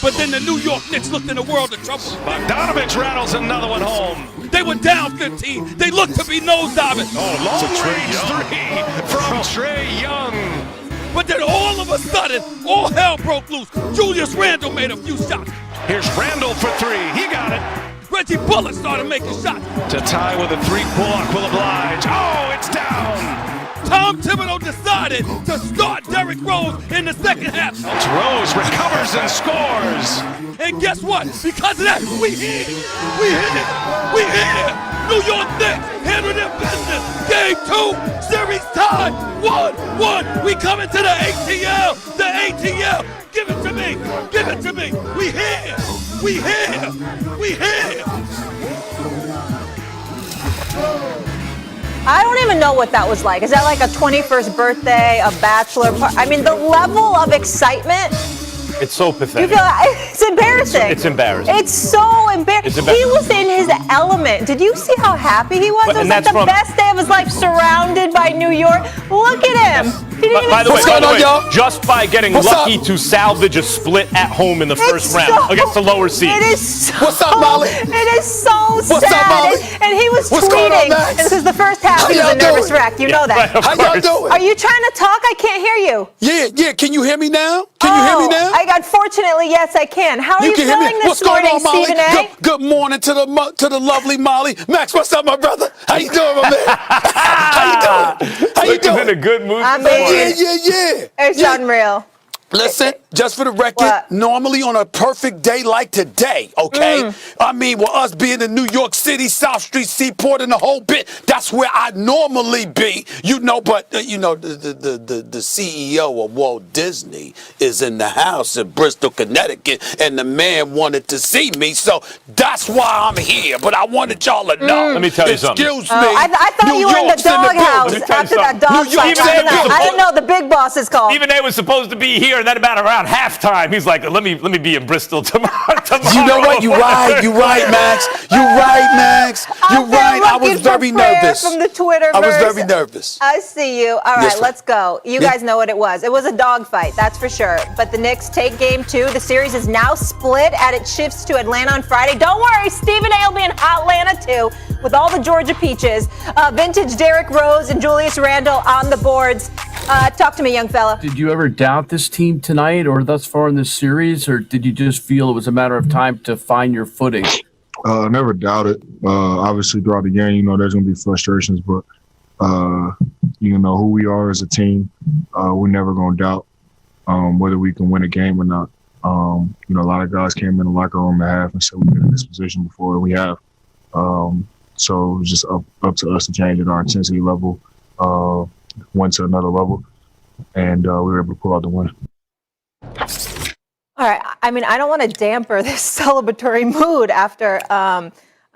But then the New York Knicks looked in a world of trouble. Bogdanovich rattles another one home. They were down 15. They looked to be nosediving. Oh, long-range three from Trae Young. But then all of a sudden, all hell broke loose. Julius Randle made a few shots. Here's Randle for three. He got it. Reggie Bullock started making shots. To tie with a three, Bullock will oblige. Oh, it's down. Tom Thibodeau decided to start Derrick Rose in the second half. Rose recovers and scores. And guess what? Because of that, we here. We here. We here. New York Knicks handle their business. Game 2, series tied. 1-1. We coming to the ATL. The ATL. Give it to me. Give it to me. We here. We here. We here. I don't even know what that was like. Is that like a 21st birthday, a bachelor party? I mean, the level of excitement. It's so pathetic. You feel it's embarrassing. It's embarrassing. It's so embarrassing. He was in his element. Did you see how happy he was? But, it was like the best day of his life, surrounded by New York. Look at him. By the way, just by getting lucky to salvage a split at home in the first round against the lower seed. It is so, What's up, Molly? It is so What's sad. up, Molly? And he was What's tweeting. going on, Max? And this is the first half. He was a nervous wreck. You know that. Right, How y'all doing? Are you trying to talk? I can't hear you. Yeah. Can you hear me now? Can you hear me now? Unfortunately, yes, I can. How are you can hear feeling me. this What's going morning, on, Molly? Stephen A? Good morning to the lovely Molly. Max, what's up, my brother? How you doing, my man? How you doing? How you doing? in a good mood. I mean, Yeah. it's unreal. Listen, just for the record, What? normally on a perfect day like today, okay? I mean, with us being in New York City, South Street, Seaport, and the whole bit, that's where I'd normally be, you know. But the CEO of Walt Disney is in the house in Bristol, Connecticut, and the man wanted to see me, so that's why I'm here. But I wanted y'all to know. Let me tell you something. Excuse me. I thought New you were in the York's doghouse building. after that dog New York's fight. in the building. I didn't know the big boss is called. Even they was supposed to be here, and then about around halftime, he's like, "Let me be in Bristol tomorrow." You know what? You right, Max. You right, Max. You right. I was very nervous. From the Twitterverse. I was very nervous. I see you. All right, Yes, let's go. You guys know what it was. It was a dogfight, that's for sure. But the Knicks take game 2. The series is now split and it shifts to Atlanta on Friday. Don't worry, Stephen A will be in Atlanta too with all the Georgia peaches. Vintage Derrick Rose and Julius Randle on the boards. Talk to me, young fella. Did you ever doubt this team tonight or thus far in this series, or did you just feel it was a matter of time to find your footing? Never doubted. Obviously, throughout the game, there's going to be frustrations, but, who we are as a team, we're never going to doubt whether we can win a game or not. A lot of guys came in the locker room at half and said we've been in this position before, and we have. So it was just up to us to change our intensity level, went to another level, and we were able to pull out the win. All right. I mean, I don't want to damper this celebratory mood after an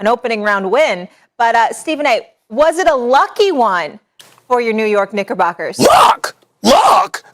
opening round win, but Stephen A., was it a lucky one for your New York Knickerbockers? Luck!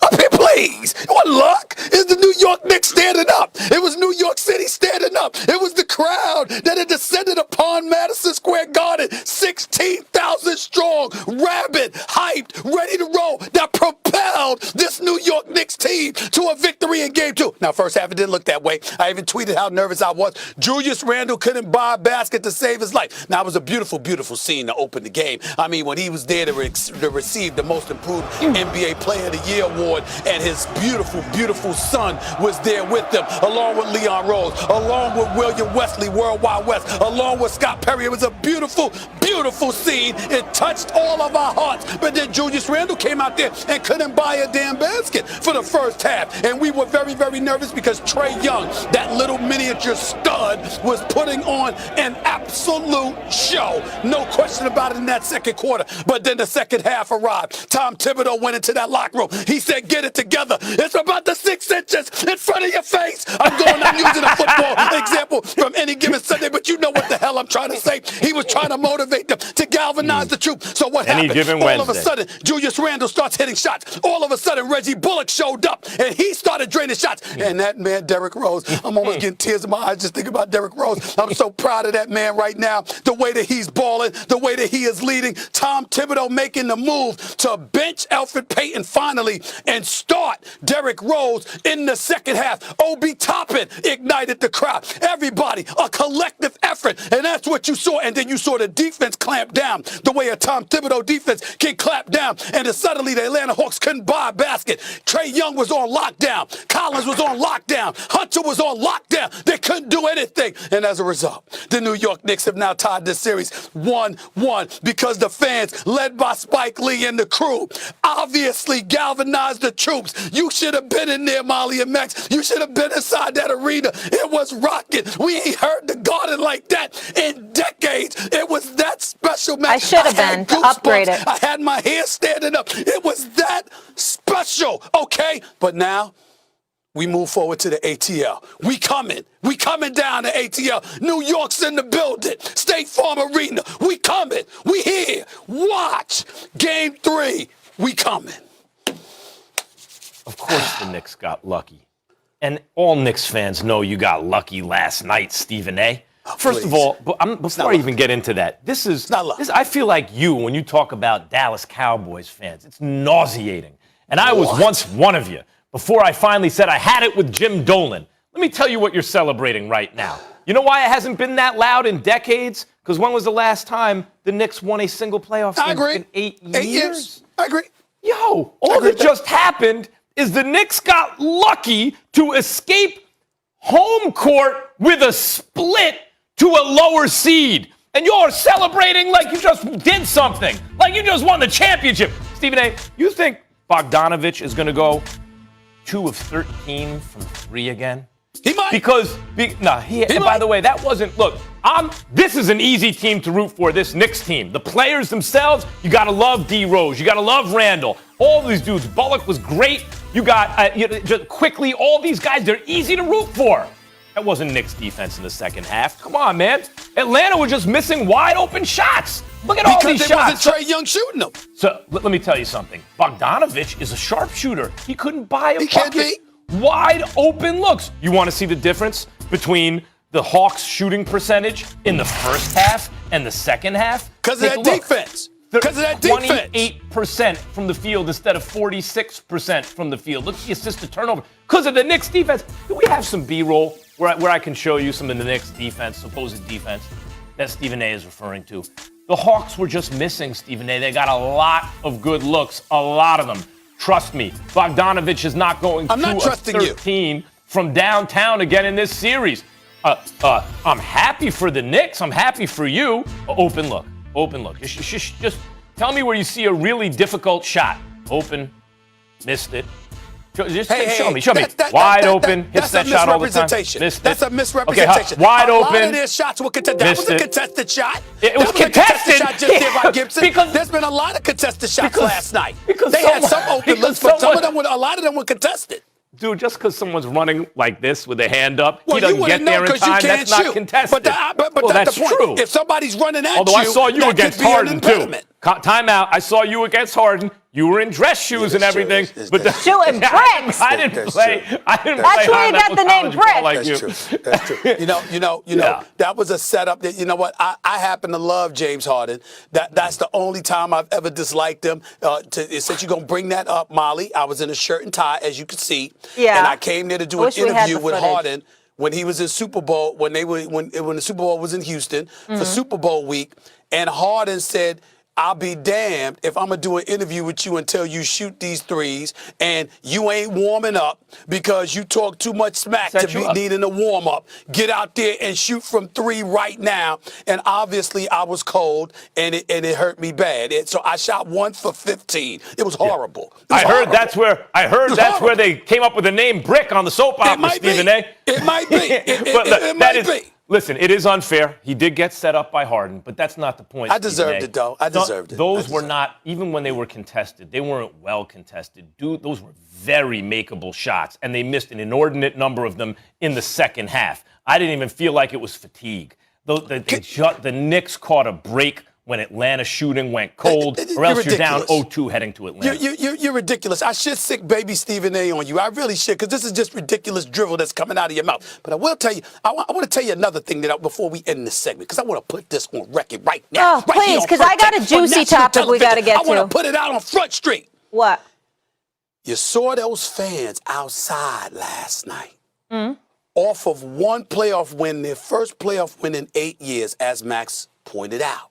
I mean, please. What luck? Is the New York Knicks standing up? It was New York City standing up. It was the crowd that had descended upon Madison Square Garden, 16,000 strong, rabid, hyped, ready to roll, that propelled this New York Knicks team to a victory in Game 2. Now, first half, it didn't look that way. I even tweeted how nervous I was. Julius Randle couldn't buy a basket to save his life. Now, it was a beautiful, beautiful scene to open the game. I mean, when he was there to receive the Most Improved NBA Player of the Year award, and his beautiful, beautiful son was there with them, along with Leon Rose, along with William Wesley, Worldwide West, along with Scott Perry. It was a beautiful, beautiful scene. It touched all of our hearts. But then Julius Randle came out there and couldn't buy a damn basket for the first half. And we were very, very nervous because Trae Young, that little miniature stud, was putting on an absolute show. No question about it in that second quarter. But then the second half arrived. Tom Thibodeau went into that locker room. He said, "Get it together. It's about the 6 inches in front of your face." I'm using a football example from Any Given Sunday, but you know what the hell I'm trying to say. He was trying to motivate them to galvanize the troop. So what happened? Given All of a Wednesday. sudden, Julius Randle starts hitting shots. All all of a sudden Reggie Bullock showed up and he started draining shots. And that man, Derrick Rose, I'm almost getting tears in my eyes just thinking about Derrick Rose. I'm so proud of that man right now. The way that he's balling, the way that he is leading. Tom Thibodeau making the move to bench Elfrid Payton finally and start Derrick Rose in the second half. Obi Toppin ignited the crowd. Everybody, a collective effort. And that's what you saw. And then you saw the defense clamp down the way a Tom Thibodeau defense can clamp down. And then suddenly the Atlanta Hawks couldn't buy a basket. Trae Young was on lockdown. Collins was on lockdown. Hunter was on lockdown. They couldn't do anything. And as a result, the New York Knicks have now tied this series 1-1 because the fans, led by Spike Lee and the crew, obviously galvanized the troops. You should have been in there, Molly and Max. You should have been inside that arena. It was rocking. We ain't heard the Garden like that in decades. It was that special, man. I should have been to upgrade it. I had my hair standing up. It was that special, okay? But now we move forward to the ATL. We coming down to ATL. New York's in the building. State Farm Arena. We coming. We here. Watch. Game 3. We coming. Of course the Knicks got lucky. And all Knicks fans know you got lucky last night, Stephen A. First of all, before I even get into that, this I feel like you, when you talk about Dallas Cowboys fans, it's nauseating. And I was once one of you. Before I finally said I had it with Jim Dolan. Let me tell you what you're celebrating right now. You know why it hasn't been that loud in decades? Because when was the last time the Knicks won a single playoff game in 8 years? 8 years. I agree. Yo, all that just happened is the Knicks got lucky to escape home court with a split to a lower seed. And you're celebrating like you just did something, like you just won the championship. Stephen A., you think Bogdanovich is going to go 2 of 13 from 3 again? He might. By the way, that wasn't, look, this is an easy team to root for, this Knicks team. The players themselves, you got to love D. Rose. You got to love Randall. All these dudes. Bullock was great. You got, just quickly, all these guys, they're easy to root for. That wasn't Knicks defense in the second half. Come on, man. Atlanta was just missing wide open shots. Look at all these shots. Because it wasn't Trae Young shooting them. So let me tell you something. Bogdanovich is a sharpshooter. He couldn't buy a bucket. Wide open looks. You want to see the difference between the Hawks' shooting percentage in the first half and the second half? Because of that defense. Because of that defense. 28% from the field instead of 46% from the field. Look at the assist to turnover. Because of the Knicks defense. Do we have some B-roll where I can show you some of the Knicks defense, supposed defense, that Stephen A. is referring to? The Hawks were just missing, Stephen A. They got a lot of good looks, a lot of them. Trust me, Bogdanovich is not going to 13 from downtown again in this series. I'm happy for the Knicks. I'm happy for you. Open look. Just tell me where you see a really difficult shot. Open, missed it. Just show me. Wide open, hits that shot all the time. Missed it. That's a misrepresentation. Okay, wide open. A lot of their shots were contested. That was a contested shot. It was contested. Shot just there by Gibson. There's been a lot of contested shots last night. They had some open looks, but a lot of them were contested. Dude, just because someone's running like this with a hand up, he doesn't get there in time, that's not contested. But that's the point. True. If somebody's running at Although I saw you against Harden, too. Time out. I saw you against Harden. You were in dress shoes and everything. Shooting bricks. I didn't play. That's where you got the name Brick. Like That's true. You know, that was a setup that, you know what, I happen to love James Harden. That's the only time I've ever disliked him. Since you're going to bring that up, Molly, I was in a shirt and tie, as you can see. Yeah. And I came there to do an interview with Harden when he was in Super Bowl, when the Super Bowl was in Houston for Super Bowl week. And Harden said, I'll be damned if I'm going to do an interview with you until you shoot these threes and you ain't warming up because you talk too much smack to be needing a warm up. Get out there and shoot from 3 right now. And obviously I was cold and it hurt me bad. So I shot 1 for 15. It was horrible. I heard that's where they came up with the name Brick on the soap opera, Stephen A. It might be. It might be. Listen, it is unfair. He did get set up by Harden, but that's not the point. I deserved it, though. I deserved it. Those were not, even when they were contested, they weren't well contested. Dude, those were very makeable shots, and they missed an inordinate number of them in the second half. I didn't even feel like it was fatigue. The Knicks caught a break when Atlanta shooting went cold, or else you're down 0-2 heading to Atlanta. You're ridiculous. I should sick baby Stephen A on you. I really should, because this is just ridiculous drivel that's coming out of your mouth. But I will tell you, I want to tell you another thing before we end this segment, because I want to put this on record right now. Oh, please, because I got a juicy topic we got to get to. I want to put it out on Front Street. What? You saw those fans outside last night. Off of one playoff win, their first playoff win in 8 years, as Max pointed out.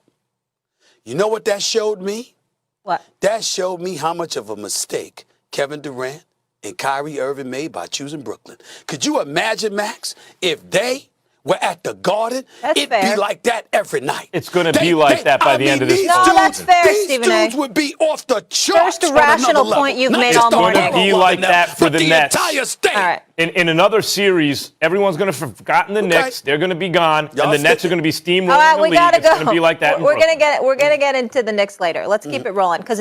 You know what that showed me? What? That showed me how much of a mistake Kevin Durant and Kyrie Irving made by choosing Brooklyn. Could you imagine, Max, if they were at the Garden? It'd be like that every night. It's going to be like that by the end of this season. No, that's fair, Stephen A. These dudes would be off the charts. First rational point you've made all morning. It's going to be like that for the Nets. Entire state. All right. In another series, everyone's going to have forgotten the Knicks. They're going to be gone, and the Nets are going to be steamrolling All right, we the league. gotta go. It's going to be like that. We're gonna get into the Knicks later. Let's keep it rolling because.